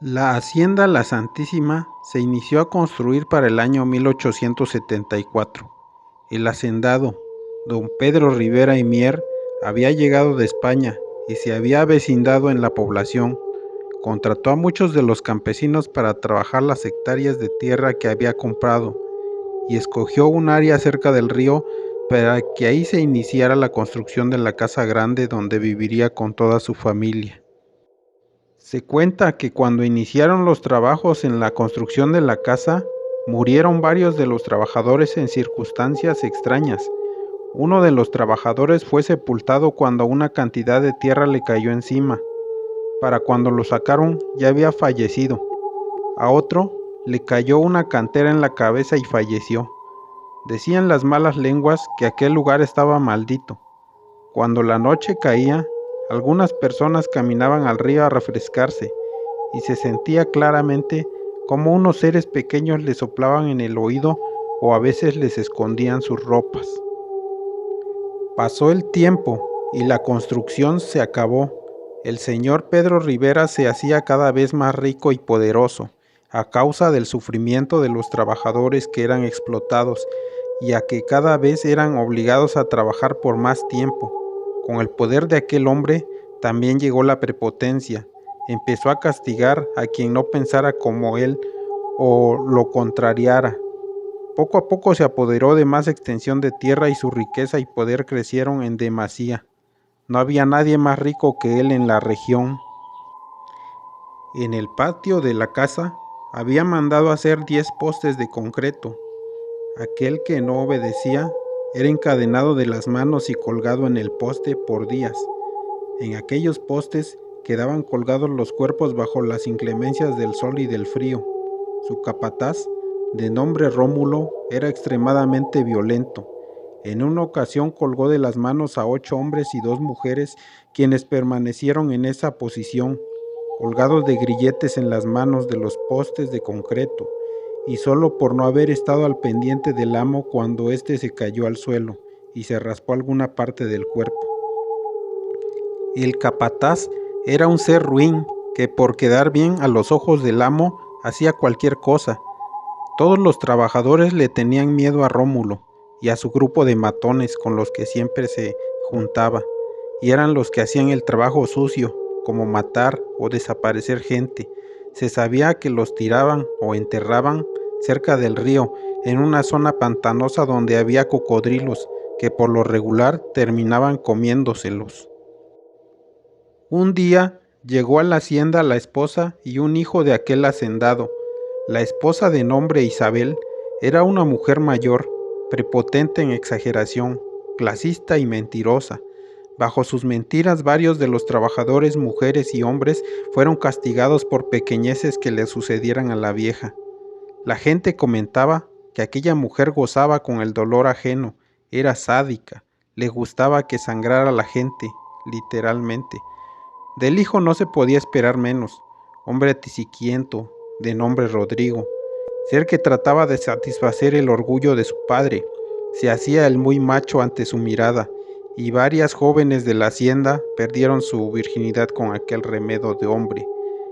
La hacienda La Santísima se inició a construir para el año 1874. El hacendado, don Pedro Rivera y Mier, había llegado de España y se había avecindado en la población. Contrató a muchos de los campesinos para trabajar las hectáreas de tierra que había comprado y escogió un área cerca del río para que ahí se iniciara la construcción de la casa grande donde viviría con toda su familia. Se cuenta que cuando iniciaron los trabajos en la construcción de la casa, murieron varios de los trabajadores en circunstancias extrañas. Uno de los trabajadores fue sepultado cuando una cantidad de tierra le cayó encima. Para cuando lo sacaron ya había fallecido. A otro le cayó una cantera en la cabeza y falleció. Decían las malas lenguas que aquel lugar estaba maldito. Cuando la noche caía, algunas personas caminaban al río a refrescarse y se sentía claramente como unos seres pequeños les soplaban en el oído o a veces les escondían sus ropas. Pasó el tiempo y la construcción se acabó. El señor Pedro Rivera se hacía cada vez más rico y poderoso a causa del sufrimiento de los trabajadores que eran explotados y a que cada vez eran obligados a trabajar por más tiempo. Con el poder de aquel hombre también llegó la prepotencia. Empezó a castigar a quien no pensara como él o lo contrariara. Poco a poco se apoderó de más extensión de tierra y su riqueza y poder crecieron en demasía. No había nadie más rico que él en la región. En el patio de la casa había mandado hacer 10 postes de concreto. Aquel que no obedecía era encadenado de las manos y colgado en el poste por días. En aquellos postes quedaban colgados los cuerpos bajo las inclemencias del sol y del frío. Su capataz, de nombre Rómulo, era extremadamente violento. En una ocasión colgó de las manos a 8 hombres y 2 mujeres, quienes permanecieron en esa posición, colgados de grilletes en las manos de los postes de concreto, y solo por no haber estado al pendiente del amo cuando éste se cayó al suelo y se raspó alguna parte del cuerpo. El capataz era un ser ruin que por quedar bien a los ojos del amo hacía cualquier cosa. Todos los trabajadores le tenían miedo a Rómulo y a su grupo de matones con los que siempre se juntaba, y eran los que hacían el trabajo sucio, como matar o desaparecer gente. Se sabía que los tiraban o enterraban cerca del río, en una zona pantanosa donde había cocodrilos, que por lo regular terminaban comiéndoselos. Un día llegó a la hacienda la esposa y un hijo de aquel hacendado. La esposa, de nombre Isabel, era una mujer mayor, prepotente en exageración, clasista y mentirosa. Bajo sus mentiras varios de los trabajadores, mujeres y hombres, fueron castigados por pequeñeces que le sucedieran a la vieja. La gente comentaba que aquella mujer gozaba con el dolor ajeno, era sádica, le gustaba que sangrara a la gente, literalmente. Del hijo no se podía esperar menos, hombre tisiquiento, de nombre Rodrigo, ser que trataba de satisfacer el orgullo de su padre. Se hacía el muy macho ante su mirada, y varias jóvenes de la hacienda perdieron su virginidad con aquel remedo de hombre.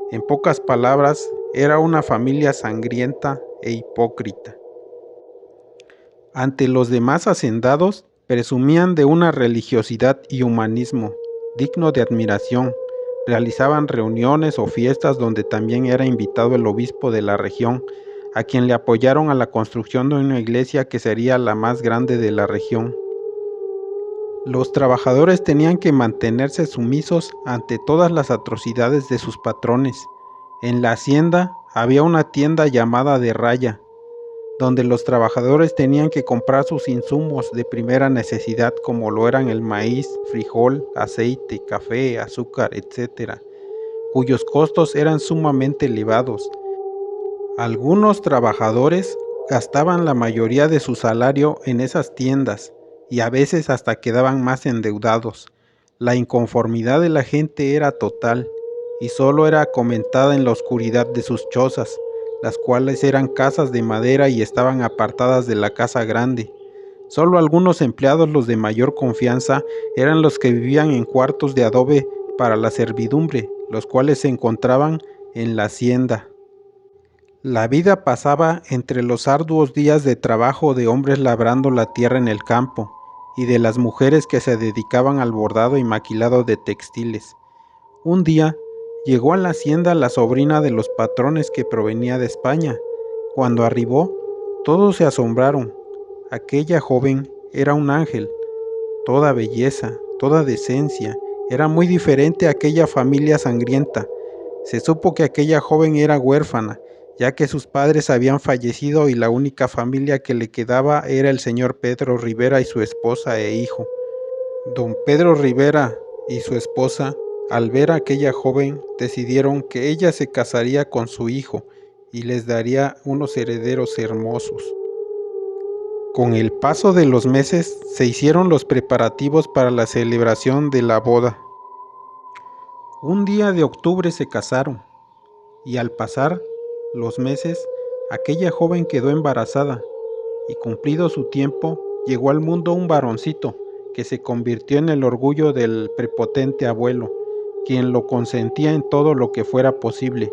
En pocas palabras, era una familia sangrienta e hipócrita. Ante los demás hacendados, presumían de una religiosidad y humanismo digno de admiración. Realizaban reuniones o fiestas donde también era invitado el obispo de la región, a quien le apoyaron a la construcción de una iglesia que sería la más grande de la región. Los trabajadores tenían que mantenerse sumisos ante todas las atrocidades de sus patrones. En la hacienda había una tienda llamada de raya, donde los trabajadores tenían que comprar sus insumos de primera necesidad, como lo eran el maíz, frijol, aceite, café, azúcar, etc., cuyos costos eran sumamente elevados. Algunos trabajadores gastaban la mayoría de su salario en esas tiendas y a veces hasta quedaban más endeudados. La inconformidad de la gente era total y solo era comentada en la oscuridad de sus chozas, las cuales eran casas de madera y estaban apartadas de la casa grande. Solo algunos empleados, los de mayor confianza, eran los que vivían en cuartos de adobe para la servidumbre, los cuales se encontraban en la hacienda. La vida pasaba entre los arduos días de trabajo de hombres labrando la tierra en el campo y de las mujeres que se dedicaban al bordado y maquilado de textiles. Un día llegó a la hacienda la sobrina de los patrones que provenía de España. Cuando arribó, todos se asombraron. Aquella joven era un ángel, toda belleza, toda decencia. Era muy diferente a aquella familia sangrienta. Se supo que aquella joven era huérfana, ya que sus padres habían fallecido y la única familia que le quedaba era el señor Pedro Rivera y su esposa e hijo. Don Pedro Rivera y su esposa, al ver a aquella joven, decidieron que ella se casaría con su hijo y les daría unos herederos hermosos. Con el paso de los meses se hicieron los preparativos para la celebración de la boda. Un día de octubre se casaron y al pasar los meses aquella joven quedó embarazada y cumplido su tiempo llegó al mundo un varoncito que se convirtió en el orgullo del prepotente abuelo, quien lo consentía en todo lo que fuera posible.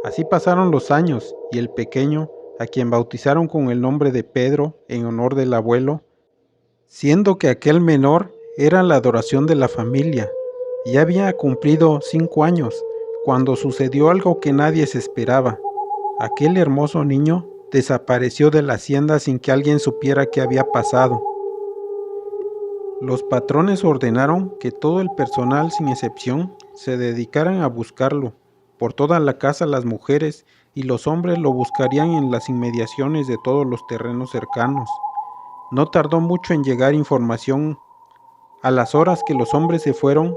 Así pasaron los años y el pequeño, a quien bautizaron con el nombre de Pedro en honor del abuelo, siendo que aquel menor era la adoración de la familia. Ya había cumplido 5 años cuando sucedió algo que nadie se esperaba. Aquel hermoso niño desapareció de la hacienda sin que alguien supiera qué había pasado. Los patrones ordenaron que todo el personal, sin excepción, se dedicaran a buscarlo. Por toda la casa las mujeres y los hombres lo buscarían en las inmediaciones de todos los terrenos cercanos. No tardó mucho en llegar información. A las horas que los hombres se fueron,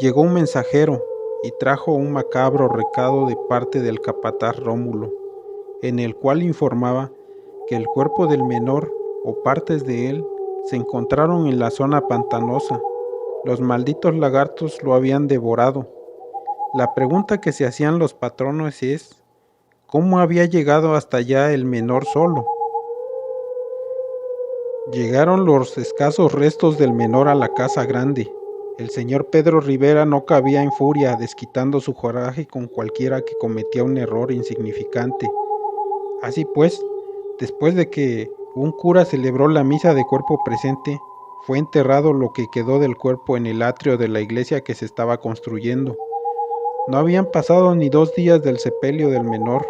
llegó un mensajero y trajo un macabro recado de parte del capataz Rómulo, en el cual informaba que el cuerpo del menor o partes de él se encontraron en la zona pantanosa. Los malditos lagartos lo habían devorado. La pregunta que se hacían los patronos es: ¿cómo había llegado hasta allá el menor solo? Llegaron los escasos restos del menor a la casa grande. El señor Pedro Rivera no cabía en furia, desquitando su coraje con cualquiera que cometía un error insignificante. Así pues, después de que un cura celebró la misa de cuerpo presente, fue enterrado lo que quedó del cuerpo en el atrio de la iglesia que se estaba construyendo. No habían pasado ni 2 días del sepelio del menor,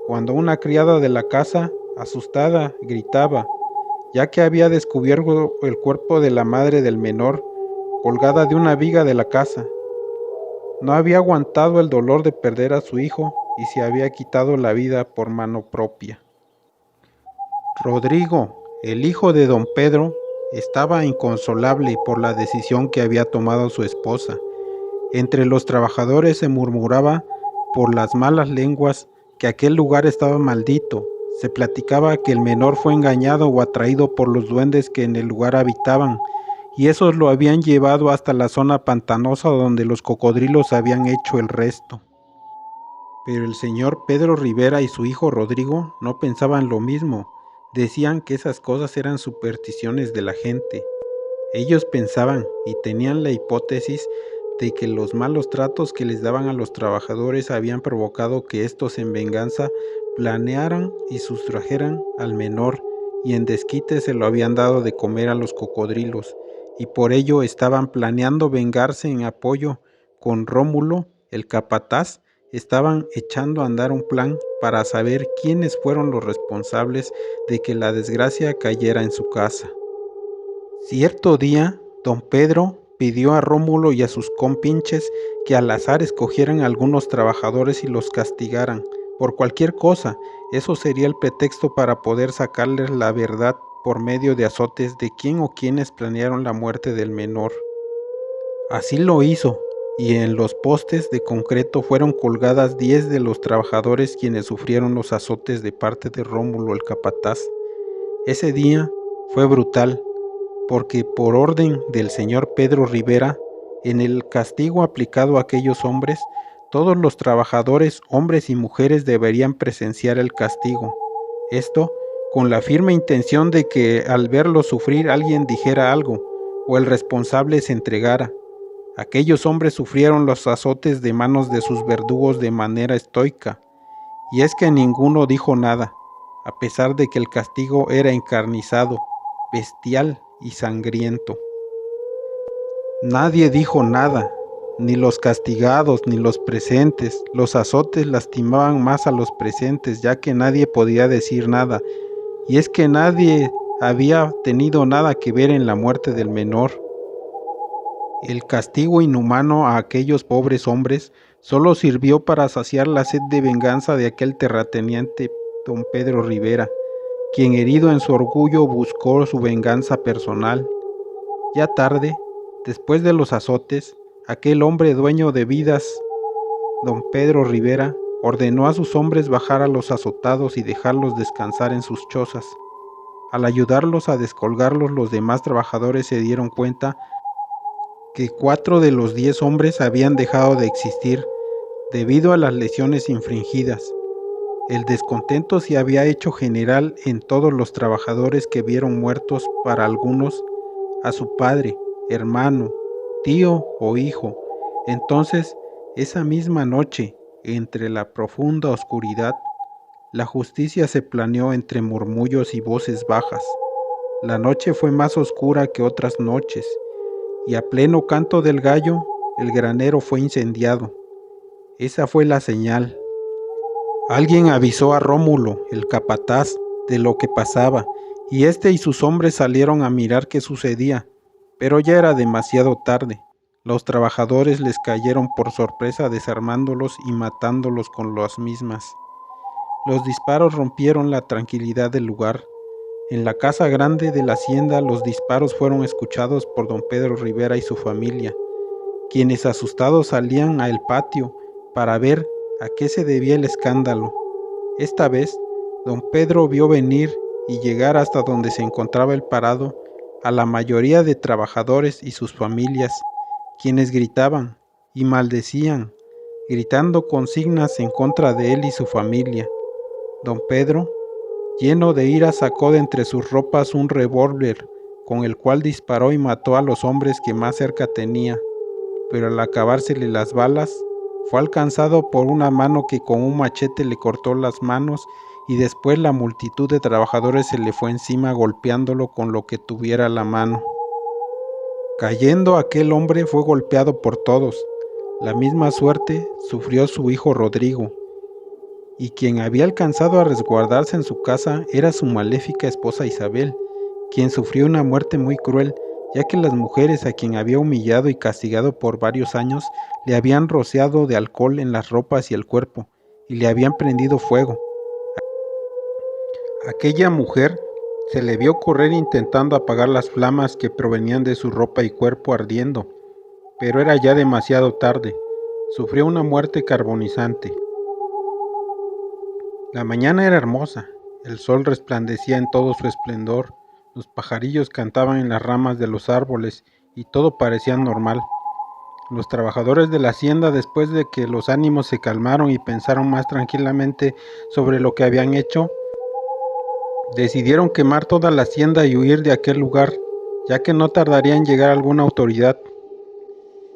cuando una criada de la casa, asustada, gritaba, ya que había descubierto el cuerpo de la madre del menor, colgada de una viga de la casa. No había aguantado el dolor de perder a su hijo y se había quitado la vida por mano propia. Rodrigo, el hijo de don Pedro, estaba inconsolable por la decisión que había tomado su esposa. Entre los trabajadores se murmuraba por las malas lenguas que aquel lugar estaba maldito. Se platicaba que el menor fue engañado o atraído por los duendes que en el lugar habitaban, y esos lo habían llevado hasta la zona pantanosa donde los cocodrilos habían hecho el resto. Pero el señor Pedro Rivera y su hijo Rodrigo no pensaban lo mismo. Decían que esas cosas eran supersticiones de la gente. Ellos pensaban y tenían la hipótesis de que los malos tratos que les daban a los trabajadores habían provocado que estos en venganza planearan y sustrajeran al menor y en desquite se lo habían dado de comer a los cocodrilos y por ello estaban planeando vengarse. En apoyo con Rómulo, el capataz, estaban echando a andar un plan para saber quiénes fueron los responsables de que la desgracia cayera en su casa. Cierto día, don Pedro pidió a Rómulo y a sus compinches que al azar escogieran a algunos trabajadores y los castigaran por cualquier cosa. Eso sería el pretexto para poder sacarles la verdad por medio de azotes de quién o quiénes planearon la muerte del menor. Así lo hizo, y en los postes de concreto fueron colgadas 10 de los trabajadores quienes sufrieron los azotes de parte de Rómulo el capataz. Ese día fue brutal, porque por orden del señor Pedro Rivera, en el castigo aplicado a aquellos hombres, todos los trabajadores, hombres y mujeres, deberían presenciar el castigo. Esto con la firme intención de que al verlos sufrir alguien dijera algo, o el responsable se entregara. Aquellos hombres sufrieron los azotes de manos de sus verdugos de manera estoica, y es que ninguno dijo nada, a pesar de que el castigo era encarnizado, bestial y sangriento. Nadie dijo nada, ni los castigados ni los presentes. Los azotes lastimaban más a los presentes, ya que nadie podía decir nada, y es que nadie había tenido nada que ver en la muerte del menor. El castigo inhumano a aquellos pobres hombres solo sirvió para saciar la sed de venganza de aquel terrateniente don Pedro Rivera, quien herido en su orgullo buscó su venganza personal. Ya tarde, después de los azotes, aquel hombre dueño de vidas, don Pedro Rivera, ordenó a sus hombres bajar a los azotados y dejarlos descansar en sus chozas. Al ayudarlos a descolgarlos, los demás trabajadores se dieron cuenta que 4 de los 10 hombres habían dejado de existir debido a las lesiones infringidas. El descontento se había hecho general en todos los trabajadores que vieron muertos para algunos a su padre, hermano, tío o hijo. Entonces, esa misma noche, entre la profunda oscuridad, la justicia se planeó entre murmullos y voces bajas. La noche fue más oscura que otras noches, y a pleno canto del gallo, el granero fue incendiado. Esa fue la señal. Alguien avisó a Rómulo, el capataz, de lo que pasaba, y éste y sus hombres salieron a mirar qué sucedía, pero ya era demasiado tarde. Los trabajadores les cayeron por sorpresa desarmándolos y matándolos con las mismas. Los disparos rompieron la tranquilidad del lugar. En la casa grande de la hacienda los disparos fueron escuchados por don Pedro Rivera y su familia, quienes asustados salían al patio para ver a qué se debía el escándalo. Esta vez, don Pedro vio venir y llegar hasta donde se encontraba el parado a la mayoría de trabajadores y sus familias, quienes gritaban y maldecían, gritando consignas en contra de él y su familia. Don Pedro, lleno de ira, sacó de entre sus ropas un revólver, con el cual disparó y mató a los hombres que más cerca tenía, pero al acabársele las balas, fue alcanzado por una mano que con un machete le cortó las manos, y después la multitud de trabajadores se le fue encima golpeándolo con lo que tuviera a la mano. Cayendo aquel hombre fue golpeado por todos. La misma suerte sufrió su hijo Rodrigo, y quien había alcanzado a resguardarse en su casa era su maléfica esposa Isabel, quien sufrió una muerte muy cruel, ya que las mujeres a quien había humillado y castigado por varios años le habían rociado de alcohol en las ropas y el cuerpo, y le habían prendido fuego. Aquella mujer se le vio correr intentando apagar las flamas que provenían de su ropa y cuerpo ardiendo, pero era ya demasiado tarde. Sufrió una muerte carbonizante. La mañana era hermosa, el sol resplandecía en todo su esplendor, los pajarillos cantaban en las ramas de los árboles y todo parecía normal. Los trabajadores de la hacienda, después de que los ánimos se calmaron y pensaron más tranquilamente sobre lo que habían hecho, decidieron quemar toda la hacienda y huir de aquel lugar, ya que no tardaría en llegar alguna autoridad.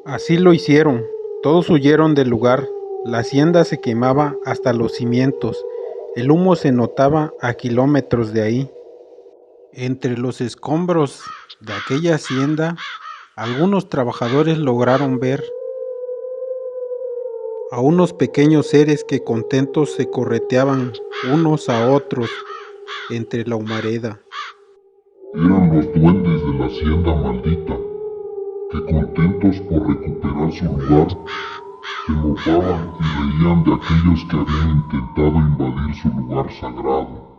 Así lo hicieron, todos huyeron del lugar, la hacienda se quemaba hasta los cimientos, el humo se notaba a kilómetros de ahí. Entre los escombros de aquella hacienda, algunos trabajadores lograron ver a unos pequeños seres que contentos se correteaban unos a otros entre la humareda. Eran los duendes de la hacienda maldita, que contentos por recuperar su lugar, se mofaban y reían de aquellos que habían intentado invadir su lugar sagrado.